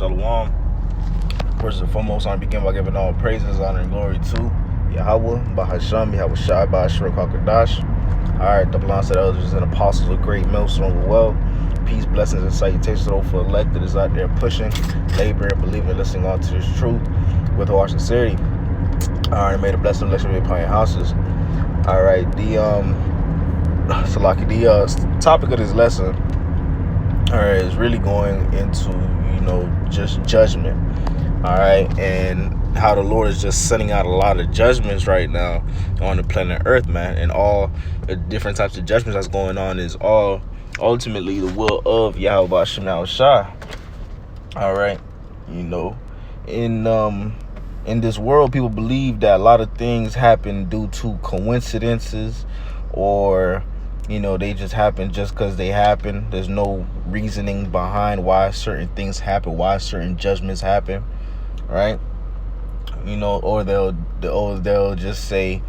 Shalom. First and foremost, I begin by giving all praises, honor, and glory to Yahweh, Bahasham, Yahweh Shai, Bahashur Kakadash. Alright, double honors to the elders and apostles of great millstone of well. Peace, blessings, and salutations to those for elect that is out there pushing, laboring, believing, listening on to this truth with all sincerity. Alright, may the blessing of election be upon your houses. Alright, the topic of this lesson, alright, is really going into, just judgment. Alright, and how the Lord is just sending out a lot of judgments right now on the planet Earth, man. And all the different types of judgments that's going on is all ultimately the will of Yahweh Shem Shai. Alright, in this world, people believe that a lot of things happen due to coincidences, or they just happen just because they happen. There's no reasoning behind why certain things happen, why certain judgments happen, right? Or they'll just say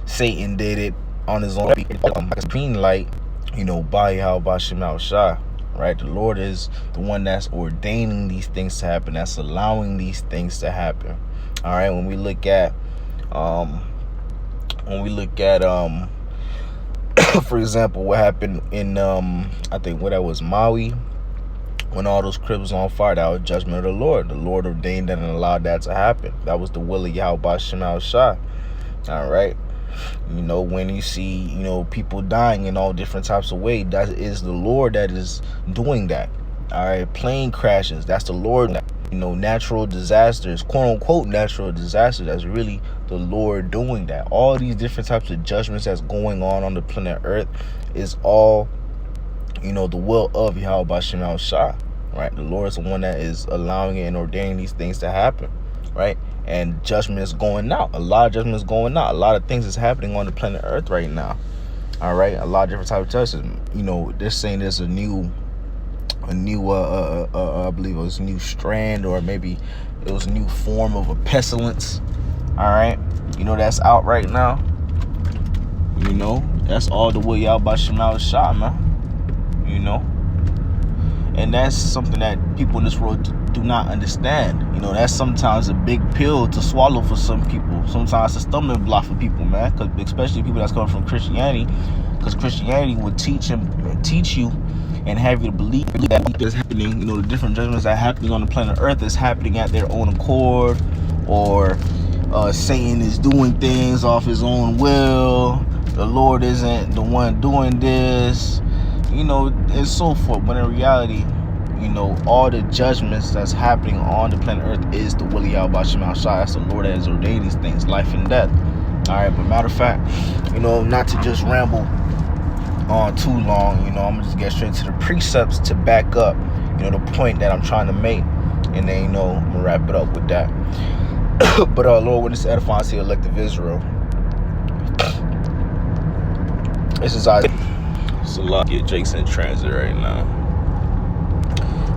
Satan did it on his own, green light, by Yahweh Shem Shai. Right, the Lord is the one that's ordaining these things to happen, that's allowing these things to happen. All right, when we look at for example, what happened in I think that was Maui, when all those cribs was on fire, that was judgment of the Lord. The Lord ordained that and allowed that to happen. That was the will of Yahweh Shem Shai. All right. When you see, people dying in all different types of ways, that is the Lord that is doing that. All right. Plane crashes, that's the Lord. Natural disasters, quote unquote natural disasters, that's really the Lord doing that. All these different types of judgments that's going on the planet Earth is all, the will of Yahweh Shem Shai. Right. The Lord is the one that is allowing it and ordaining these things to happen. Right. And judgment is going out. A lot of judgment is going out. A lot of things is happening on the planet Earth right now. All right, a lot of different types of judgments. They're saying there's a new, I believe it was a new strand, or maybe it was a new form of a pestilence. All right, that's out right now. That's all the way out by Shemal Shah, man. And that's something that people in this world do not understand. That's sometimes a big pill to swallow for some people. Sometimes it's a stumbling block for people, man. Because especially people that's coming from Christianity, because Christianity would teach you and have you to believe that is happening. The different judgments that are happening on the planet Earth is happening at their own accord, or Satan is doing things off his own will. The Lord isn't the one doing this. And so forth. But in reality, all the judgments that's happening on the planet Earth is the will of Yahweh Shem Shai. That's the Lord that has ordained these things, life and death. All right, but matter of fact, not to just ramble on too long, I'm gonna just get straight to the precepts to back up, the point that I'm trying to make, and then, I'm gonna wrap it up with that. But Lord, when this edifies the elect of Israel, this is Isaiah. Salakia, Jake's in transit right now.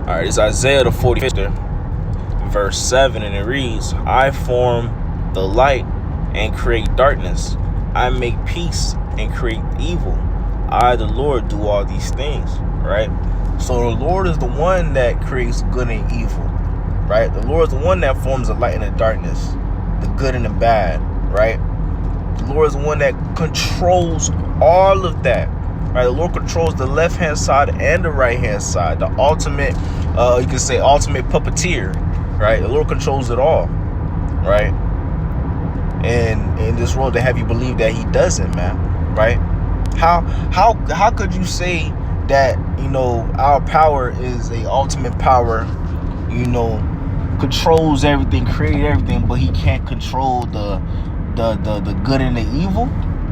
Alright, it's Isaiah the 45th, verse 7, and it reads, I form the light and create darkness. I make peace and create evil. I, the Lord, do all these things. Right? So the Lord is the one that creates good and evil. Right? The Lord is the one that forms the light and the darkness, the good and the bad. Right? The Lord is the one that controls all of that. Right, the Lord controls the left-hand side and the right-hand side. The ultimate, you can say, ultimate puppeteer. Right, the Lord controls it all. Right, and in this world, they have you believe that He doesn't, man. Right? How could you say that our power is a ultimate power? Controls everything, create everything, but He can't control the good and the evil.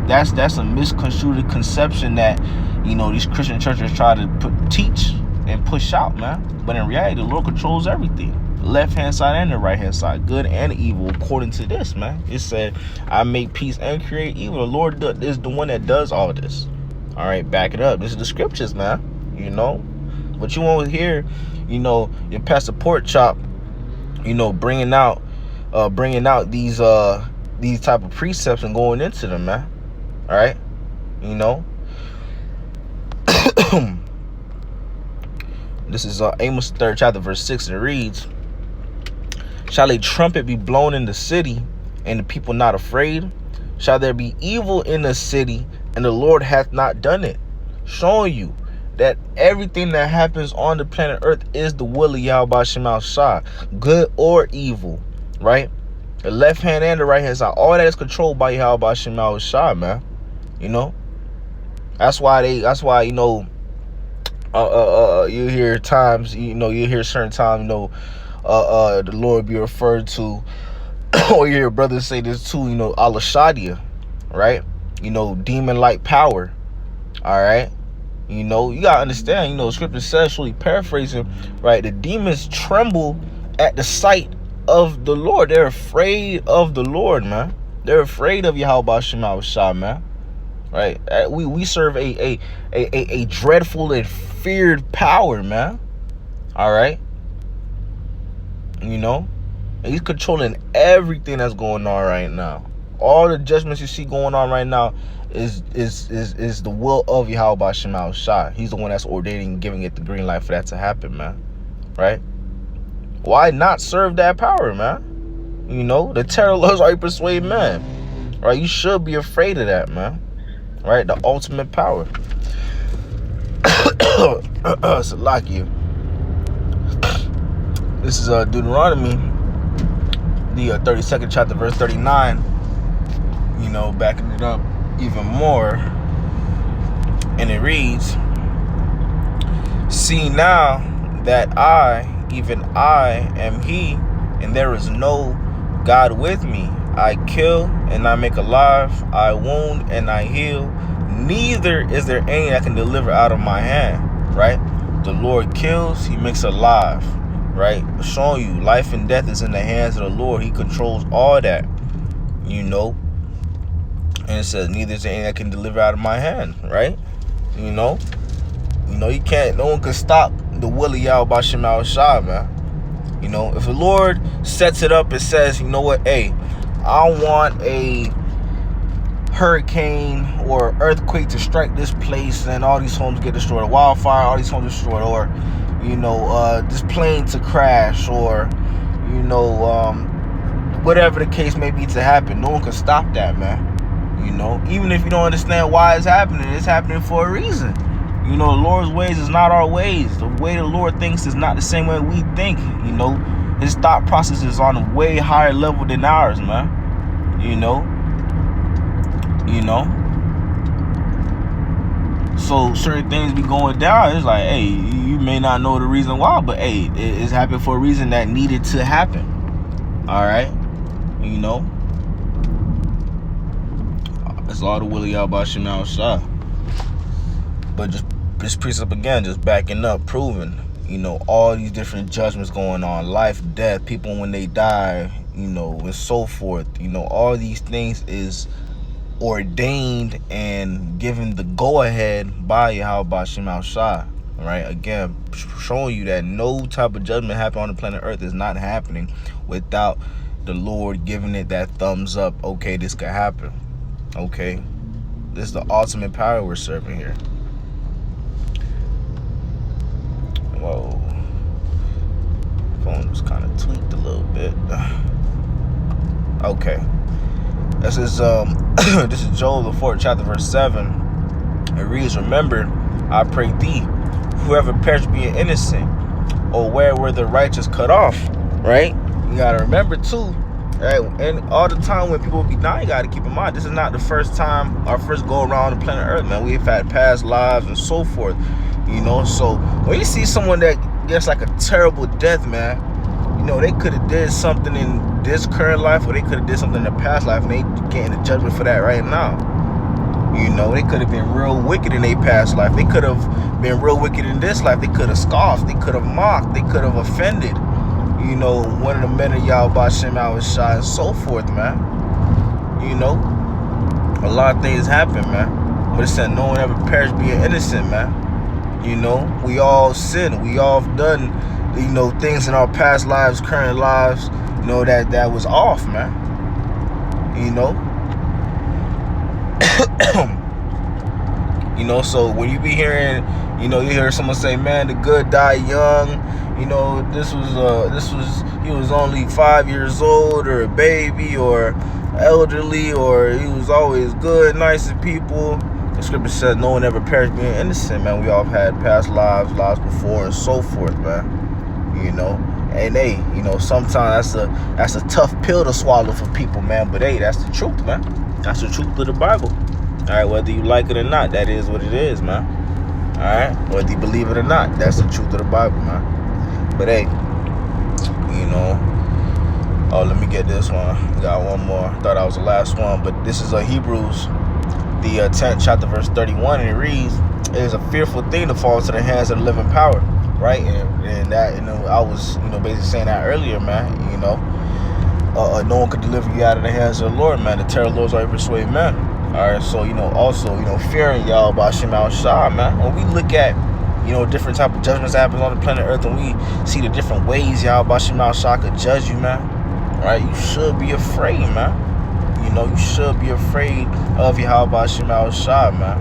That's a misconstrued conception that these Christian churches try to teach and push out, man. But in reality, the Lord controls everything, the left hand side and the right hand side, good and evil, according to this, man. It said, I make peace and create evil. The Lord is the one that does all this. All right, back it up. This is the scriptures, man. But you won't hear your Pastor Pork Chop bringing out these type of precepts and going into them, man. All right, This is Amos 3rd chapter verse 6, and it reads, shall a trumpet be blown in the city, and the people not afraid? Shall there be evil in the city, and the Lord hath not done it? Showing you that everything that happens on the planet Earth is the will of Yahweh Shema Shah, good or evil, right? The left hand and the right hand side, all that is controlled by Yahweh Shema Shah, man. You know, that's why you know, you hear times, you know, you hear certain times, you know, the Lord be referred to, or you hear brothers say this too, you know, Allah Shadia, right? You know, demon-like power, all right? You know, you gotta understand, you know, scripture says, surely paraphrasing, right? The demons tremble at the sight of the Lord. They're afraid of the Lord, man. They're afraid of Yahweh Shema Shah, man. Right? We serve a dreadful and feared power, man. All right? You know? And he's controlling everything that's going on right now. All the judgments you see going on right now is the will of Yahweh Shema Shah. He's the one that's ordaining, giving it the green light for that to happen, man. Right? Why not serve that power, man? You know, the terror laws are persuade man. Right? You should be afraid of that, man. Right? The ultimate power. Salakia. This is Deuteronomy, the 32nd chapter, verse 39. You know, backing it up even more. And it reads, see now that I, even I, am he, and there is no God with me. I kill and I make alive, I wound and I heal. Neither is there any that can deliver out of my hand, right? The Lord kills, he makes alive, right? Showing you life and death is in the hands of the Lord. He controls all that, you know. And it says, neither is there any that can deliver out of my hand, right? You know, you can't, no one can stop the will of Yahweh Shema Shah, man. You know, if the Lord sets it up and says, you know what, hey, I want a hurricane or earthquake to strike this place and all these homes get destroyed, a wildfire, all these homes destroyed, or, you know, this plane to crash, or, you know, whatever the case may be to happen, no one can stop that, man. You know, even if you don't understand why it's happening for a reason. You know, the Lord's ways is not our ways. The way the Lord thinks is not the same way we think. You know, his thought process is on a way higher level than ours, man. You know. So certain things be going down. It's like, hey, you may not know the reason why, but hey, it's happened for a reason that needed to happen. All right, you know. It's all the will of Yahweh Shema Shah. But just this precept again, just backing up, proving, you know, all these different judgments going on, life, death, people when they die, you know, and so forth. You know, all these things is ordained and given the go-ahead by Yahweh Shema Shah. Right? Again, showing you that no type of judgment happening on the planet Earth is not happening without the Lord giving it that thumbs up. Okay, this could happen. Okay, this is the ultimate power we're serving here. Whoa, phone was kind of tweaked a little bit. Okay, this is this is Joel the 4th chapter verse 7. It reads, remember, I pray thee, whoever perished be innocent, or where were the righteous cut off. Right? You gotta remember too. Right, and all the time when people be dying, you gotta keep in mind, this is not the first time, our first go around the planet Earth, man. We've had past lives and so forth, you know. So when you see someone that gets like a terrible death, man, you know, they could have did something in this current life, or they could have did something in the past life, and they getting the judgment for that right now. You know, they could have been real wicked in their past life. They could have been real wicked in this life. They could have scoffed. They could have mocked. They could have offended, you know, one of the men of Yahweh Shema Shah and so forth, man. You know, a lot of things happen, man. But it said no one ever perished being innocent, man. You know, we all sin. We all have done, you know, things in our past lives, current lives, you know, that was off, man. You know. You know, so when you be hearing, you know, you hear someone say, man, the good die young, you know, he was only 5 years old, or a baby, or elderly, or he was always good, nice to people. The scripture says no one ever perished being innocent, man. We all have had past lives before, and so forth, man. You know, and hey, you know, sometimes that's a tough pill to swallow for people, man. But hey, that's the truth, man. That's the truth of the Bible. All right, whether you like it or not, that is what it is, man. All right, whether you believe it or not, that's the truth of the Bible, man. But hey, you know, oh, let me get this one. Got one more. Thought that was the last one, but this is Hebrews, the 10th chapter, verse 31, and it reads, "It is a fearful thing to fall into the hands of the living power." Right, and that, you know, I was, you know, basically saying that earlier, man. You know, no one could deliver you out of the hands of the Lord, man. The terror of the Lord already persuade men. All right, so, you know, also, you know, fearing Yahweh Ba'ashem Al-Shah, man. When we look at, you know, different type of judgments that happens on the planet Earth, and we see the different ways Yahweh Ba'ashem Al-Shah could judge you, man. All right, you should be afraid, man. You know, you should be afraid of Yahweh Ba'ashem Al-Shah, man.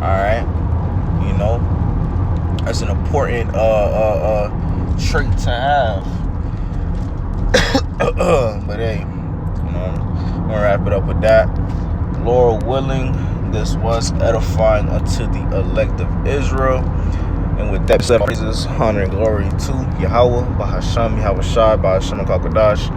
All right, you know. That's an important trait to have. But hey, you know, I'm gonna wrap it up with that. Lord willing, this was edifying unto the elect of Israel. And with that said, praises, honor, and glory to Yahweh, Bahasham, Yahweh Shai, Bahasham, Kakadash.